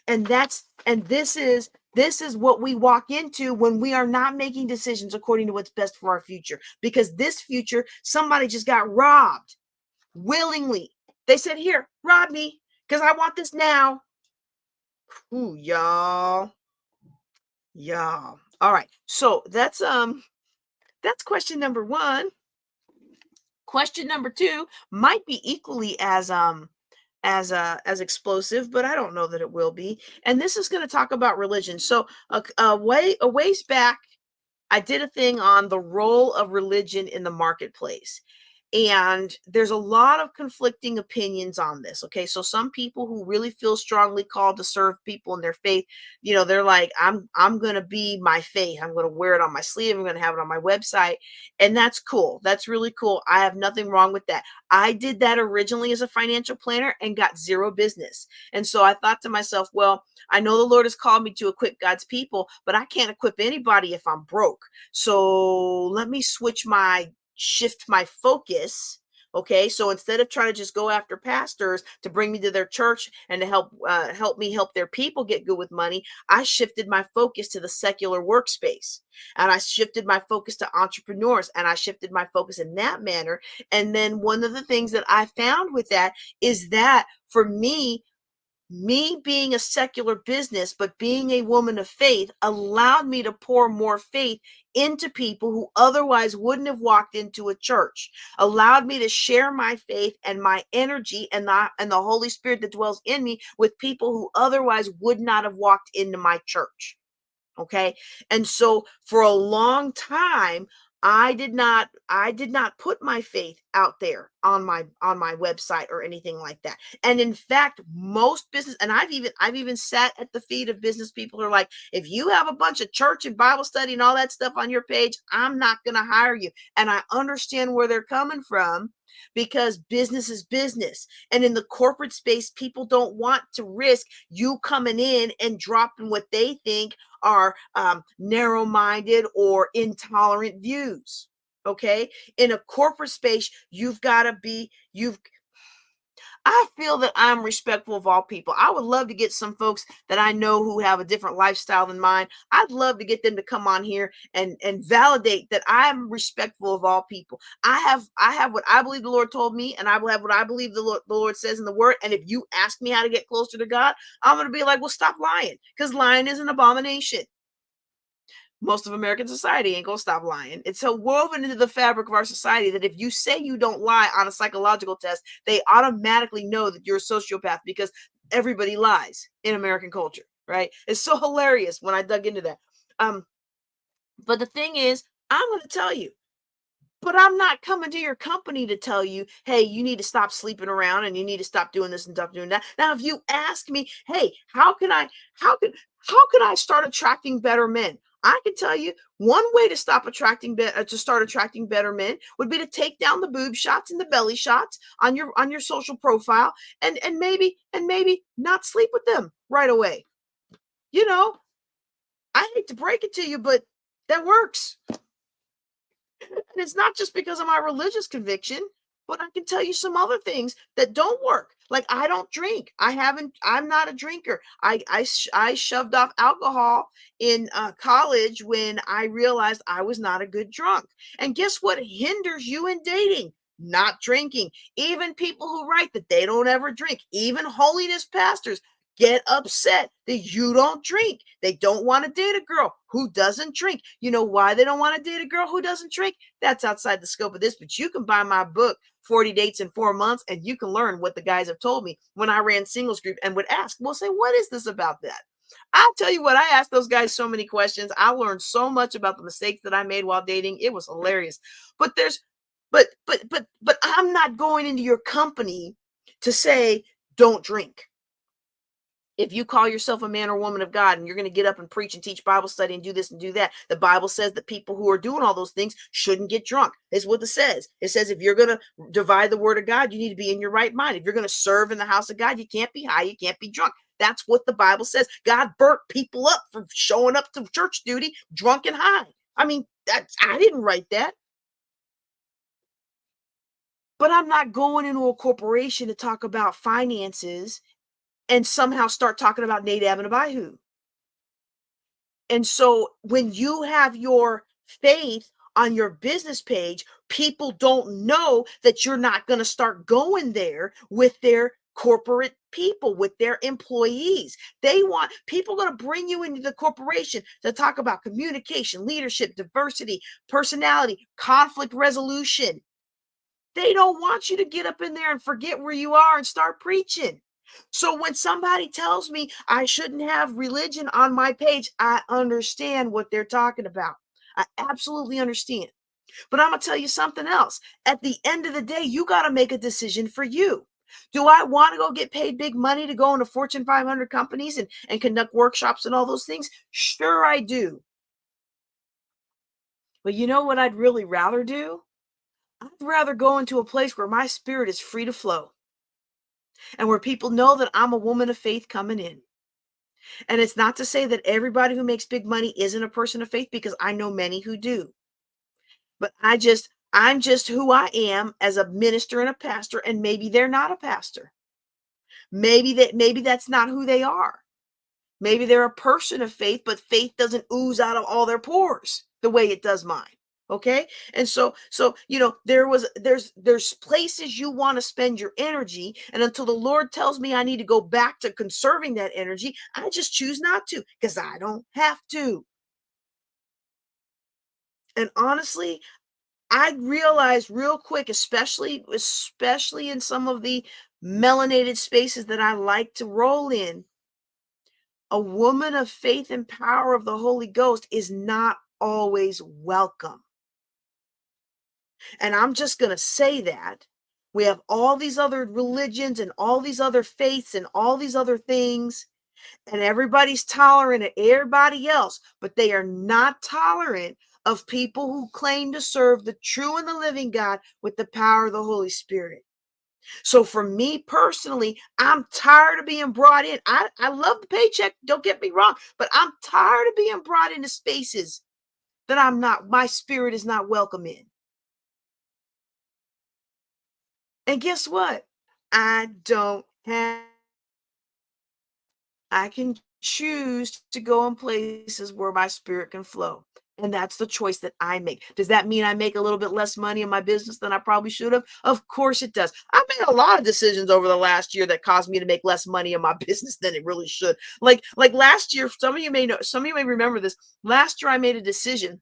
And this is what we walk into when we are not making decisions according to what's best for our future, because this future, somebody just got robbed willingly. They said, here, rob me, because I want this now. Ooh, y'all. All right, so that's question number one. Question number two might be equally as explosive, but I don't know that it will be. And this is going to talk about religion. So a ways back, I did a thing on the role of religion in the marketplace. And there's a lot of conflicting opinions on this. Okay. So some people who really feel strongly called to serve people in their faith, they're like, I'm gonna be my faith. I'm gonna wear it on my sleeve, I'm gonna have it on my website. And that's cool. That's really cool. I have nothing wrong with that. I did that originally as a financial planner and got zero business. And so I thought to myself, well, I know the Lord has called me to equip God's people, but I can't equip anybody if I'm broke. So let me shift my focus. Okay, so instead of trying to just go after pastors to bring me to their church and to help me help their people get good with money, I shifted my focus to the secular workspace, and I shifted my focus to entrepreneurs, and I shifted my focus in that manner. And then one of the things that I found with that is that for me being a secular business, but being a woman of faith, allowed me to pour more faith into people who otherwise wouldn't have walked into a church, allowed me to share my faith and my energy and the Holy Spirit that dwells in me with people who otherwise would not have walked into my church. Okay. And so for a long time, I did not put my faith out there on my website or anything like that. And in fact, most business, and I've even sat at the feet of business people who are like, if you have a bunch of church and Bible study and all that stuff on your page, I'm not going to hire you. And I understand where they're coming from, because business is business. And in the corporate space, people don't want to risk you coming in and dropping what they think are narrow-minded or intolerant views. Okay, in a corporate space, I feel that I'm respectful of all people. I would love to get some folks that I know who have a different lifestyle than mine. I'd love to get them to come on here and validate that I'm respectful of all people. I have what I believe the Lord told me, and I will have what I believe the Lord says in the Word. And if you ask me how to get closer to God, I'm going to be like, well, stop lying, because lying is an abomination. Most of American society ain't gonna stop lying. It's so woven into the fabric of our society that if you say you don't lie on a psychological test, they automatically know that you're a sociopath, because everybody lies in American culture, right? It's so hilarious when I dug into that. But the thing is, I'm gonna tell you, but I'm not coming to your company to tell you, hey, you need to stop sleeping around and you need to stop doing this and stop doing that. Now, if you ask me, hey, how can I start attracting better men? I can tell you one way to start attracting better men would be to take down the boob shots and the belly shots on your social profile, and maybe not sleep with them right away. I hate to break it to you, but that works. And it's not just because of my religious conviction, but I can tell you some other things that don't work. Like, I don't drink. I'm not a drinker. I shoved off alcohol in college when I realized I was not a good drunk. And guess what hinders you in dating? not drinking. Even people who write that they don't ever drink, even holiness pastors get upset that you don't drink. They don't want to date a girl who doesn't drink. You know why they don't want to date a girl who doesn't drink? That's outside the scope of this, but you can buy my book, 40 Dates in 4 Months, and you can learn what the guys have told me when I ran singles group and would ask, well, say, what is this about that? I'll tell you what, I asked those guys so many questions. I learned so much about the mistakes that I made while dating. It was hilarious. But there's but I'm not going into your company to say don't drink. If you call yourself a man or woman of God and you're going to get up and preach and teach Bible study and do this and do that, the Bible says that people who are doing all those things shouldn't get drunk. Is what it says. It says if you're going to divide the word of God, you need to be in your right mind. If you're going to serve in the house of God, you can't be high, you can't be drunk. That's what the Bible says. God burnt people up for showing up to church duty drunk and high. I mean, I didn't write that. But I'm not going into a corporation to talk about finances and somehow start talking about Nadab and Abihu. And so when you have your faith on your business page, people don't know that you're not going to start going there with their corporate people, with their employees. They want people going to bring you into the corporation to talk about communication, leadership, diversity, personality, conflict resolution. They don't want you to get up in there and forget where you are and start preaching. So when somebody tells me I shouldn't have religion on my page, I understand what they're talking about. I absolutely understand. But I'm going to tell you something else. At the end of the day, you got to make a decision for you. Do I want to go get paid big money to go into Fortune 500 companies and conduct workshops and all those things? Sure, I do. But you know what I'd really rather do? I'd rather go into a place where my spirit is free to flow and where people know that I'm a woman of faith coming in. And it's not to say that everybody who makes big money isn't a person of faith, because I know many who do. But I'm just who I am as a minister and a pastor, and maybe they're not a pastor. Maybe that's not who they are. Maybe they're a person of faith, but faith doesn't ooze out of all their pores the way it does mine. Okay. And so there's places you want to spend your energy. And until the Lord tells me I need to go back to conserving that energy, I just choose not to, because I don't have to. And honestly, I realized real quick, especially in some of the melanated spaces that I like to roll in, a woman of faith and power of the Holy Ghost is not always welcome. And I'm just going to say that. We have all these other religions and all these other faiths and all these other things, and everybody's tolerant of everybody else, but they are not tolerant of people who claim to serve the true and the living God with the power of the Holy Spirit. So for me personally, I'm tired of being brought in. I love the paycheck, don't get me wrong, but I'm tired of being brought into spaces that my spirit is not welcome in. And guess what? I don't have, I can choose to go in places where my spirit can flow. And that's the choice that I make. Does that mean I make a little bit less money in my business than I probably should have? Of course it does. I made a lot of decisions over the last year that caused me to make less money in my business than it really should. Like last year, some of you may know, some of you may remember this. Last year I made a decision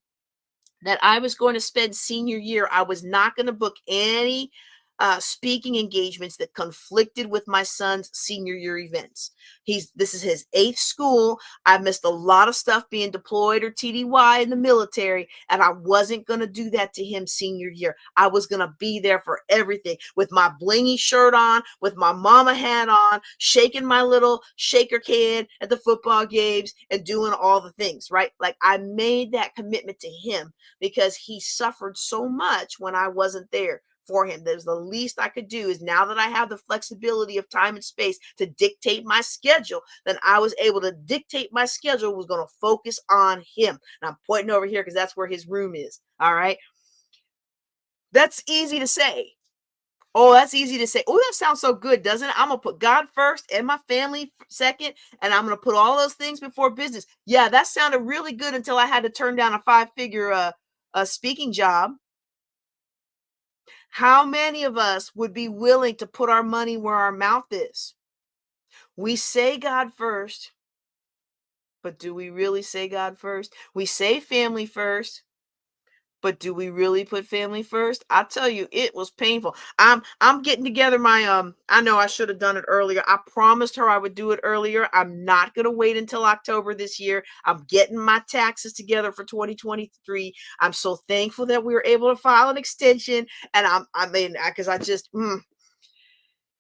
that I was going to spend senior year. I was not going to book any speaking engagements that conflicted with my son's senior year events. This is his 8th school. I missed a lot of stuff being deployed or TDY in the military, and I wasn't going to do that to him senior year. I was going to be there for everything with my blingy shirt on, with my mama hat on, shaking my little shaker can at the football games and doing all the things, right? Like I made that commitment to him because he suffered so much when I wasn't there for him. There's the least I could do is, now that I have the flexibility of time and space to dictate my schedule, then I was able to dictate my schedule, was going to focus on him. And I'm pointing over here because that's where his room is. All right. That's easy to say. Oh, that's easy to say. Oh, that sounds so good, doesn't it? I'm going to put God first and my family second, and I'm going to put all those things before business. Yeah, that sounded really good until I had to turn down a 5-figure speaking job. How many of us would be willing to put our money where our mouth is? We say God first, but do we really say God first? We say family first, but do we really put family first? I tell you, it was painful. I'm getting together my I know I should have done it earlier. I promised her I would do it earlier. I'm not going to wait until October this year. I'm getting my taxes together for 2023. I'm so thankful that we were able to file an extension, and I mean, cuz I just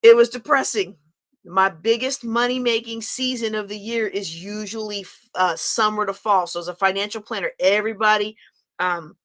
it was depressing. My biggest money making season of the year is usually summer to fall. So as a financial planner, everybody um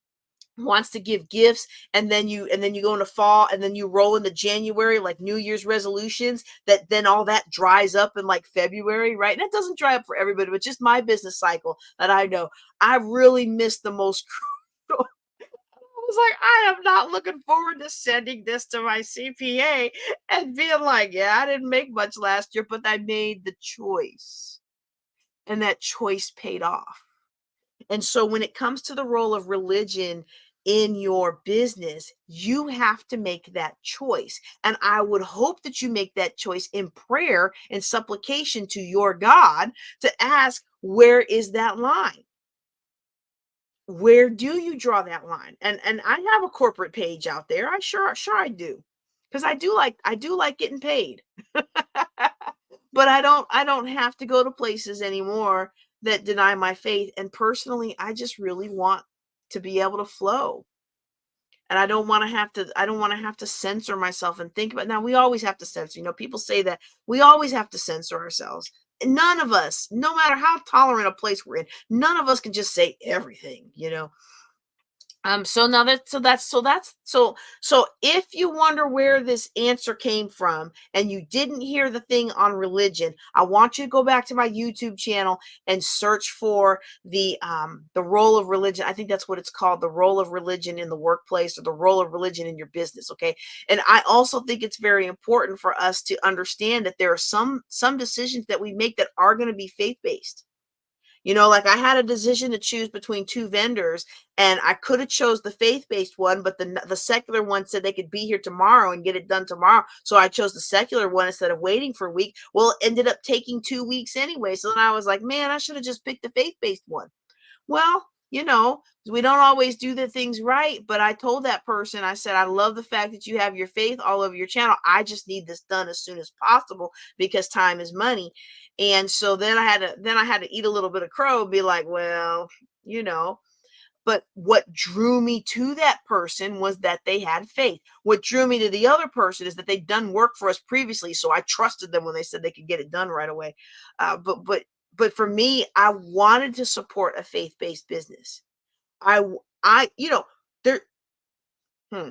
wants to give gifts, and then you go into fall, and then you roll into January, like New Year's resolutions, that then all that dries up in like February, right? And it doesn't dry up for everybody, but just my business cycle that I know. I really missed the most crucial. I was like, I am not looking forward to sending this to my CPA and being like, yeah, I didn't make much last year, but I made the choice. And that choice paid off. And so when it comes to the role of religion in your business, you have to make that choice. And I would hope that you make that choice in prayer and supplication to your God to ask, where is that line? Where do you draw that line? And I have a corporate page out there. I sure I do. Because I do like getting paid. But I don't have to go to places anymore that deny my faith. And personally, I just really want to be able to flow. And I don't want to have to censor myself and think about. Now, we always have to censor. People say that we always have to censor ourselves. None of us, no matter how tolerant a place we're in, none of us can just say everything. So now so if you wonder where this answer came from and you didn't hear the thing on religion, I want you to go back to my YouTube channel and search for the role of religion. I think that's what it's called, the role of religion in the workplace, or the role of religion in your business. Okay. And I also think it's very important for us to understand that there are some decisions that we make that are going to be faith-based. Like I had a decision to choose between two vendors, and I could have chose the faith-based one, but the secular one said they could be here tomorrow and get it done tomorrow. So I chose the secular one instead of waiting for a week. Well, it ended up taking 2 weeks anyway. So then I was like, man, I should have just picked the faith-based one. Well, we don't always do the things right, but I told that person, I said, I love the fact that you have your faith all over your channel. I just need this done as soon as possible because time is money. And so then I had to eat a little bit of crow and be like, well, you know, but what drew me to that person was that they had faith. What drew me to the other person is that they'd done work for us previously, so I trusted them when they said they could get it done right away. But for me, I wanted to support a faith-based business. I there. Hmm,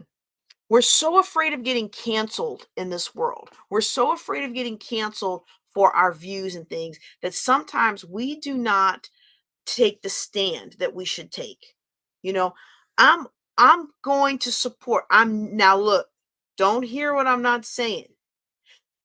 we're so afraid of getting canceled in this world. We're so afraid of getting canceled for our views and things that sometimes we do not take the stand that we should take. You know, I'm I'm going to support. I'm now look, don't hear what I'm not saying.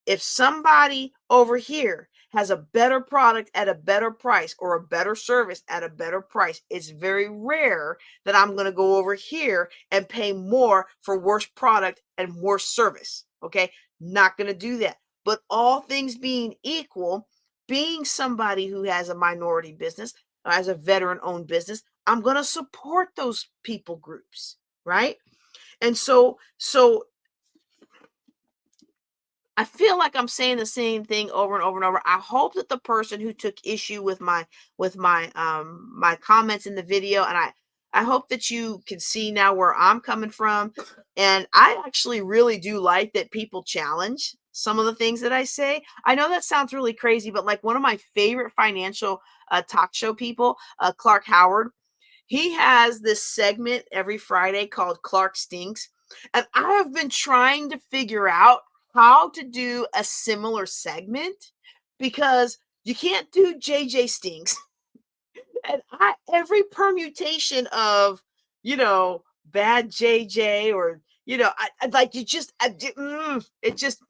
If somebody over here has a better product at a better price, or a better service at a better price, it's very rare that I'm going to go over here and pay more for worse product and worse service. Okay. Not going to do that. But all things being equal, being somebody who has a minority business, as a veteran owned business, I'm going to support those people groups. Right. And so I feel like I'm saying the same thing over and over and over. I hope that the person who took issue with my comments in the video, and I hope that you can see now where I'm coming from. And I actually really do like that people challenge some of the things that I say. I know that sounds really crazy, but like one of my favorite financial talk show people, Clark Howard, he has this segment every Friday called Clark Stinks. And I have been trying to figure out how to do a similar segment because you can't do JJ Stinks. And every permutation of, bad JJ, or, I like you just, it just,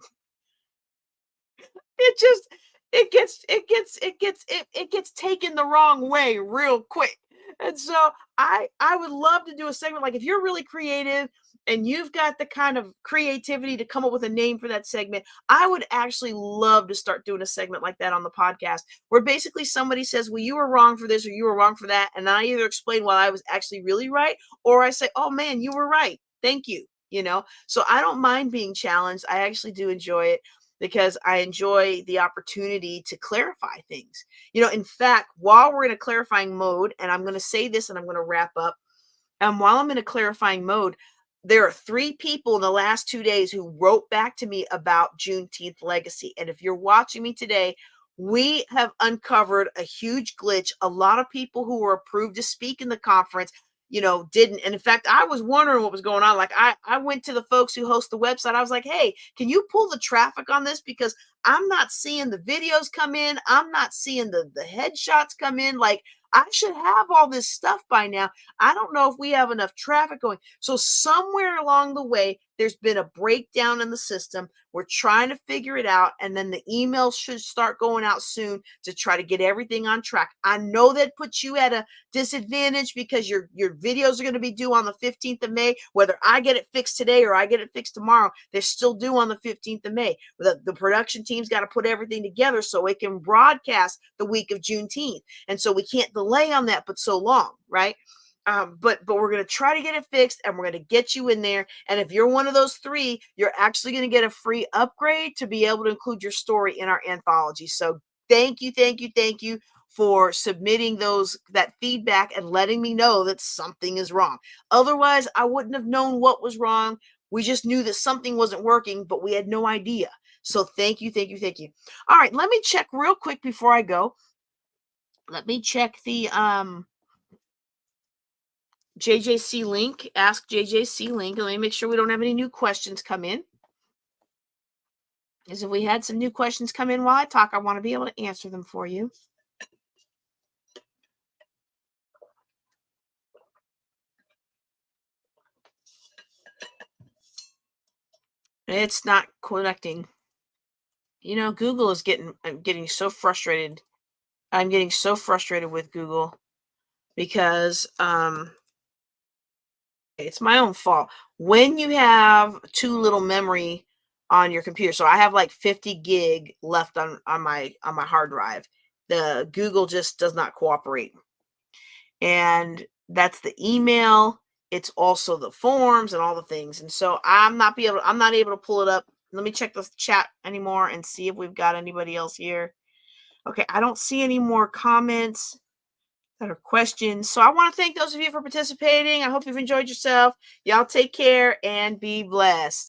it gets taken the wrong way real quick. And so I would love to do a segment like if you're really creative and you've got the kind of creativity to come up with a name for that segment, I would actually love to start doing a segment like that on the podcast where basically somebody says, well, you were wrong for this or you were wrong for that. And I either explain why I was actually really right, or I say, oh man, you were right. Thank you. So I don't mind being challenged. I actually do enjoy it because I enjoy the opportunity to clarify things. In fact, while we're in a clarifying mode, and I'm going to say this and I'm going to wrap up, while I'm in a clarifying mode, there are 3 people in the last 2 days who wrote back to me about Juneteenth legacy. And if you're watching me today, we have uncovered a huge glitch. A lot of people who were approved to speak in the conference, didn't. And in fact, I was wondering what was going on. Like I went to the folks who host the website. I was like, hey, can you pull the traffic on this? Because I'm not seeing the videos come in. I'm not seeing the headshots come in. Like I should have all this stuff by now. I don't know if we have enough traffic going. So somewhere along the way, there's been a breakdown in the system. We're trying to figure it out. And then the emails should start going out soon to try to get everything on track. I know that puts you at a disadvantage because your videos are going to be due on the 15th of May. Whether I get it fixed today or I get it fixed tomorrow, they're still due on the 15th of May. The production team's got to put everything together so it can broadcast the week of Juneteenth. And so we can't delay on that but so long, right? But we're going to try to get it fixed and we're going to get you in there. And if you're one of those 3, you're actually going to get a free upgrade to be able to include your story in our anthology. So thank you for submitting that feedback and letting me know that something is wrong. Otherwise, I wouldn't have known what was wrong. We just knew that something wasn't working, but we had no idea. So thank you. All right, let me check real quick before I go. Let me check the JJC link, ask JJC link. Let me make sure we don't have any new questions come in. Because if we had some new questions come in while I talk, I want to be able to answer them for you. It's not connecting. Google is I'm getting so frustrated. I'm getting so frustrated with Google because it's my own fault. When you have too little memory on your computer, so I have like 50 gig left on my hard drive, the Google just does not cooperate. And that's the email. It's also the forms and all the things. And so I'm not able to pull it up. Let me check the chat anymore and see if we've got anybody else here. Okay, I don't see any more comments that are questions. So I want to thank those of you for participating. I hope you've enjoyed yourself. Y'all take care and be blessed.